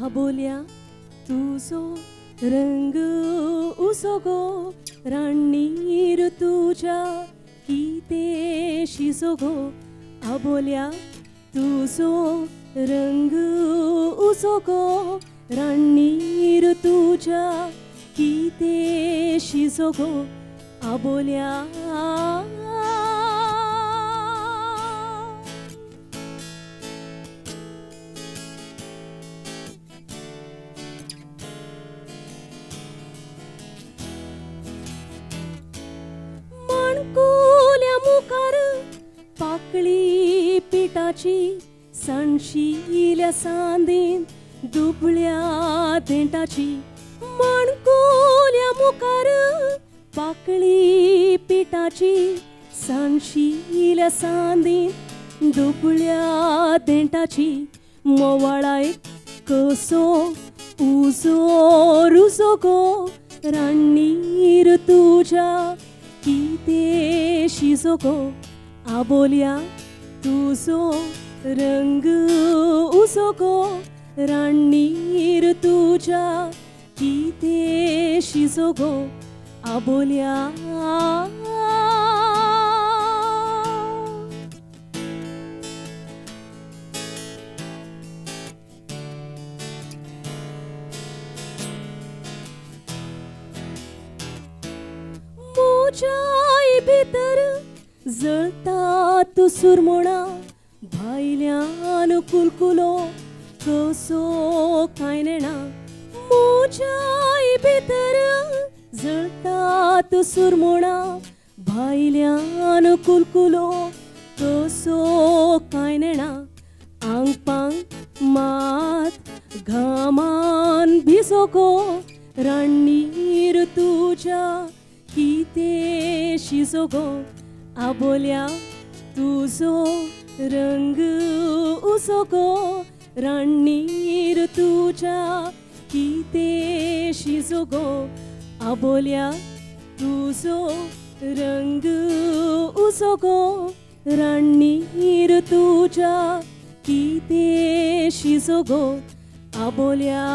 आबोल्या तुझो रंग उसोगो राणीर तुझ्या किते शिजोगो आबोल्या तुझो रंग उसोगो राणीर तुझ्या किते शिजोगो आबोल्या मणकुल्या मुखार पाकळी पिठाची सणशिल्या सांदीन दुबळ्या देंटाची मणकुल्या मुखार पाकळी पिठाची सणशिल्या सांदीन दुबळ्या देंटाची मोवाळाय कसो उजो रुजो गो राणीर तुझ्या किते शिजो गो आबोल्या तुझो रंग उसो गो राणीर तुझ्या किते शिजो गो आबोल्या मोजाय भितर जळतात सुरमोणा भायल्यान कुलकुलो कसो काय नेणा मोजाय भितर जळतात सुरमोणा भायल्यान कुलकुलो कसो काय नेणा आंग पांग मात घामान भिजो गो राणीर तुझ्या किते शिजो गो आबोल्या तुझो रंग उसो गो राणीर तुझ्या किते शिजो गो आबोल्या तुझो रंग उसो गो राणीर तुझ्या किते शिजो गो आबोल्या